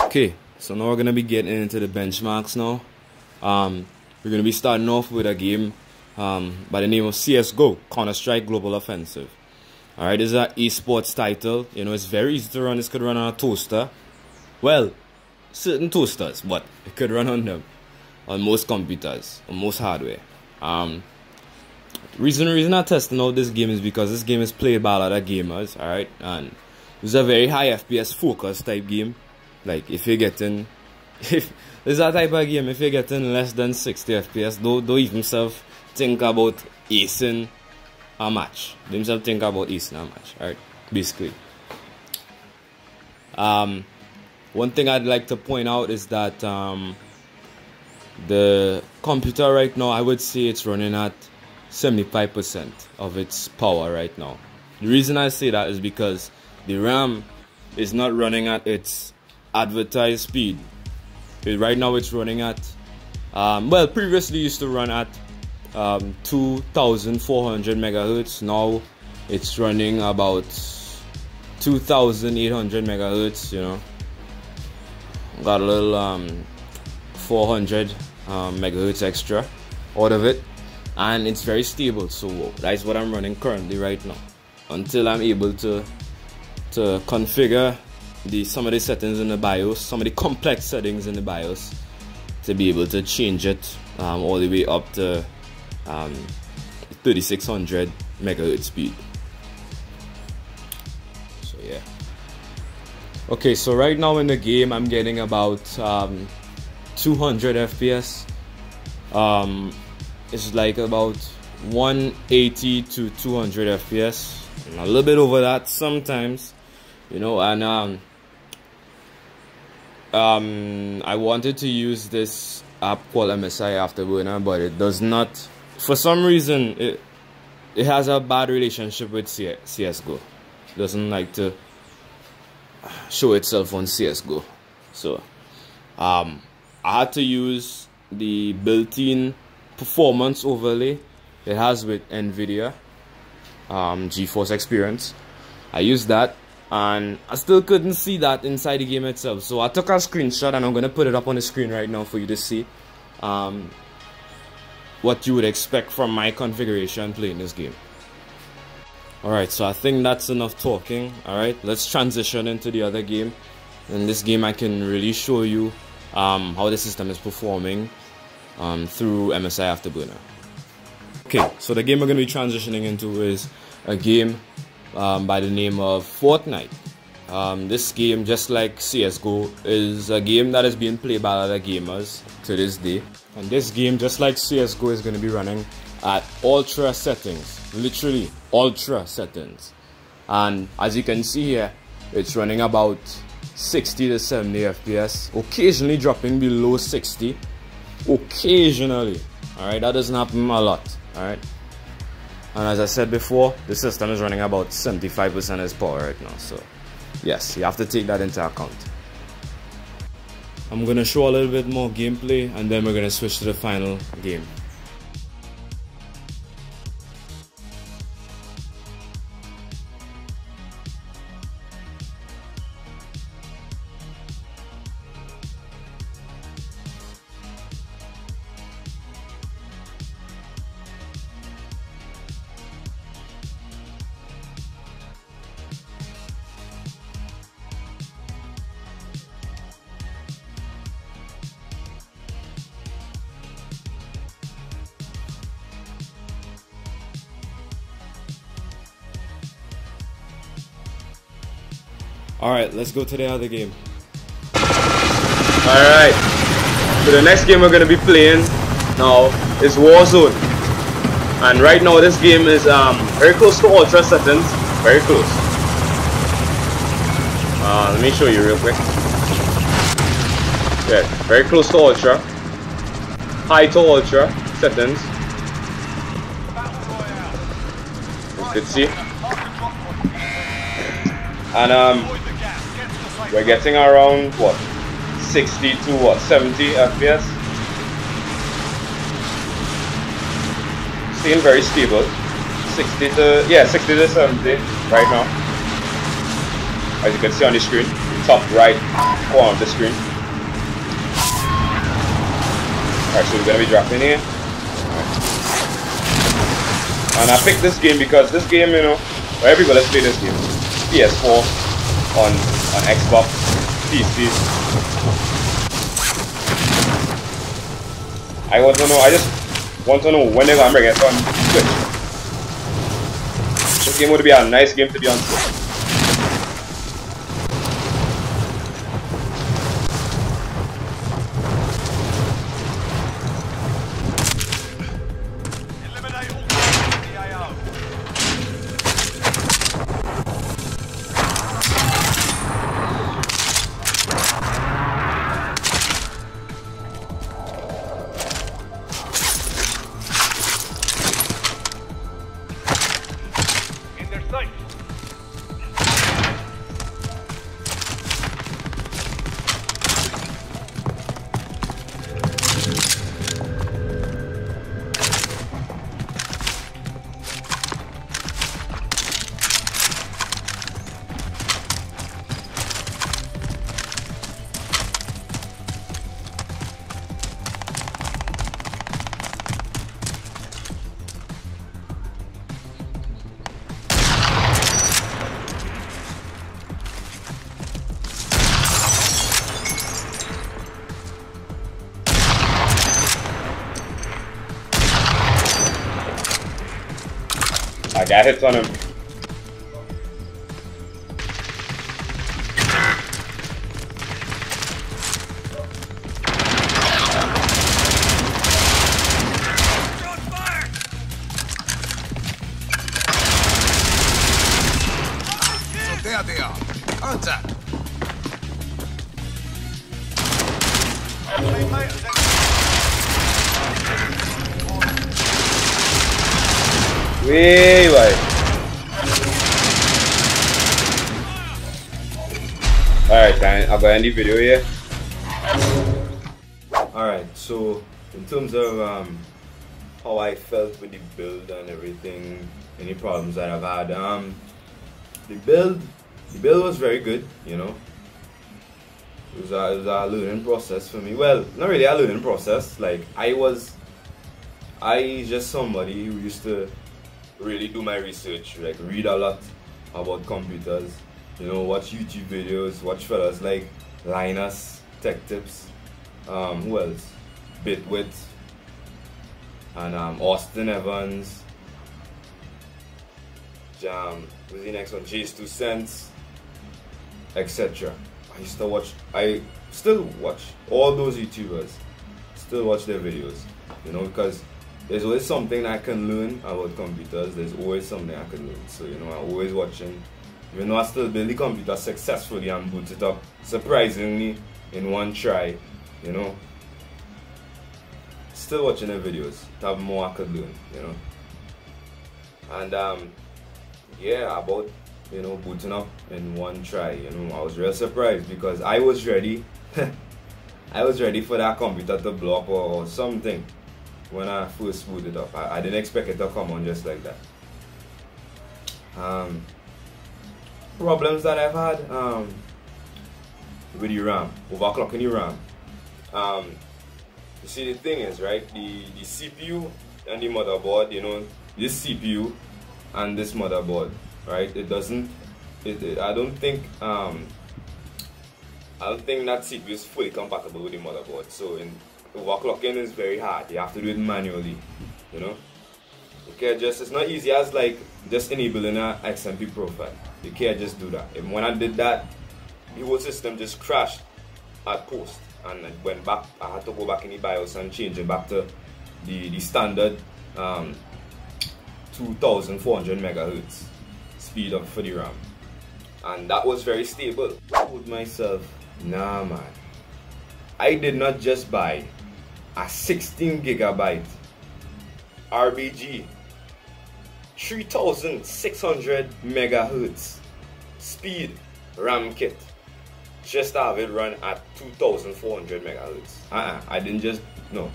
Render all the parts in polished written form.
Okay, so now we're gonna be getting into the benchmarks now. We're gonna be starting off with a game by the name of CSGO, Counter-Strike Global Offensive. Alright, this is an esports title. You know, it's very easy to run. This could run on a toaster. Well, certain toasters, but it could run on them. On most computers, on most hardware. Reason I'm testing out this game is because this game is played by a lot of gamers, alright? And this is a very high FPS focus type game. Like if you're getting, if there's that type of game, if you're getting less than 60 FPS, don't even think about acing a match. Don't even think about acing a match, alright? Basically. One thing I'd like to point out is that the computer right now, I would say it's running at 75% of its power right now. The reason I say that is because the RAM is not running at its advertised speed. Right now it's running at well, previously used to run at 2400 megahertz. Now it's running about 2800 megahertz. You know, got a little 400 megahertz extra out of it, and it's very stable. So that's what I'm running currently right now until I'm able to configure some of the settings in the BIOS, some of the complex settings in the BIOS, to be able to change it all the way up to 3600 megahertz speed. So yeah. Okay, so right now in the game I'm getting about 200 FPS. It's like about 180 to 200 FPS, and a little bit over that sometimes, you know. And I wanted to use this app called MSI Afterburner, but it does not, for some reason, it has a bad relationship with CSGO. It doesn't like to show itself on CSGO. So I had to use the built-in performance overlay it has with NVIDIA GeForce Experience. I used that, and I still couldn't see that inside the game itself. So I took a screenshot, and I'm going to put it up on the screen right now for you to see what you would expect from my configuration playing this game. Alright, so I think that's enough talking. Alright, let's transition into the other game. In this game I can really show you how the system is performing through MSI Afterburner. Okay, so the game we're going to be transitioning into is a game by the name of Fortnite. This game, just like CSGO, is a game that is being played by other gamers to this day. And this game, just like CSGO, is going to be running at ultra settings, literally ultra settings. And as you can see here, it's running about 60 to 70 FPS, occasionally dropping below 60, occasionally. Alright, that doesn't happen a lot. Alright, and as I said before, the system is running about 75% of its power right now. So yes, you have to take that into account. I'm gonna show a little bit more gameplay, and then we're gonna switch to the final game. Alright, let's go to the other game. Alright, so the next game we're going to be playing now is Warzone. And right now this game is very close to ultra settings. Very close. Let me show you real quick. Yeah, very close to ultra. High to ultra settings. As you can see. And we're getting around what, 60 to what, 70 FPS. Staying very stable. 60 to 70 right now. As you can see on the screen, top right corner of the screen. Alright, so we're gonna be dropping here. Alright. And I picked this game because this game, you know, well, everybody play this game. PS4, on Xbox, PC. I just want to know when they're gonna bring it on Switch. This game would be a nice game to be on Switch. I got hits on him. There they are. Contact. Way wide. Alright, I'm gonna end the video here. Alright, so in terms of how I felt with the build and everything, any problems that I've had, the build was very good, you know. It was a learning process for me. Well, not really a learning process. Like I just somebody who used to really do my research, like read a lot about computers, you know, watch YouTube videos, watch fellas like Linus, Tech Tips, who else? Bitwit, and Austin Evans, who's the next one? Jay's 2 Cents, etc. I still watch all those YouTubers, still watch their videos, you know, because there's always something I can learn about computers. There's always something I can learn. So, you know, I'm always watching. Even though I still build the computer successfully and boot it up surprisingly in one try, you know. Still watching their videos to have more I could learn, you know. And yeah, about, you know, booting up in one try, you know, I was real surprised because I was ready. I was ready for that computer to blow up or something. When I first booted up, I didn't expect it to come on just like that. Problems that I've had with the RAM, overclocking the RAM. You see, the thing is, right, the CPU and the motherboard, you know, this CPU and this motherboard, right, I don't think that CPU is fully compatible with the motherboard. So overclocking is very hard. You have to do it manually, you know. It's not easy as like just enabling an XMP profile. You can't just do that. And when I did that, the whole system just crashed at post, and it went back. I had to go back in the BIOS and change it back to the standard 2400 megahertz speed up for the RAM, and that was very stable. I told myself, nah man, I did not just buy a 16 gigabyte RBG 3600 megahertz speed RAM kit just to have it run at 2400 megahertz. I didn't just, no.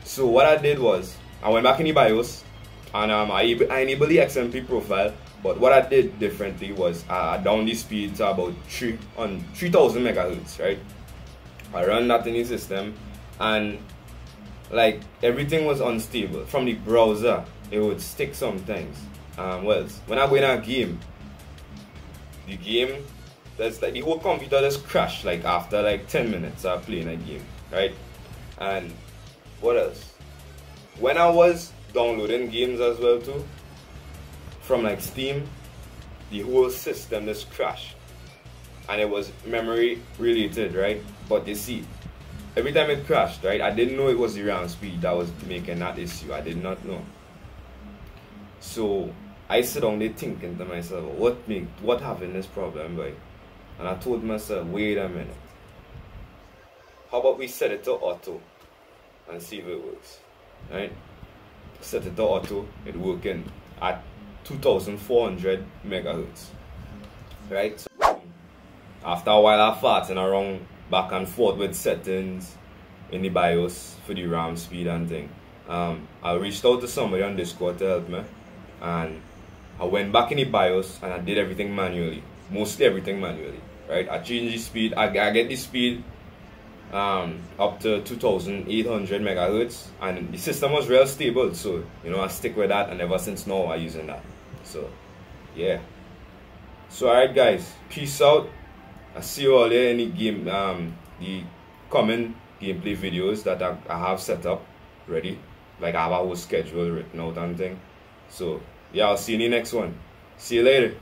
So what I did was I went back in the BIOS and I enabled the XMP profile But what I did differently was I down the speed to about 3000 megahertz, right? I run that in the system, and like everything was unstable. From the browser, it would stick sometimes. Well, when I go in a game, there's like the whole computer just crashed like after like 10 minutes of playing a game, right? And what else? When I was downloading games as well too, from like Steam, the whole system just crashed, and it was memory related, right? But you see, every time it crashed, right, I didn't know it was the RAM speed that was making that issue. I did not know. So I sit down there thinking to myself, what having this problem, boy? And I told myself, wait a minute, how about we set it to auto and see if it works, right? Set it to auto, it working at 2400 megahertz, right? So after a while, I farting around back and forth with settings in the BIOS for the RAM speed and thing. I reached out to somebody on Discord to help me, and I went back in the BIOS and I did everything manually, mostly everything manually, right? I changed the speed, I get the speed up to 2800 megahertz, and the system was real stable, so you know, I stick with that, and ever since now I'm using that. So yeah, so alright guys, peace out. I see you all there in the game, the common gameplay videos that I have set up ready, like I have a whole schedule written out and thing. So yeah, I'll see you in the next one. See you later.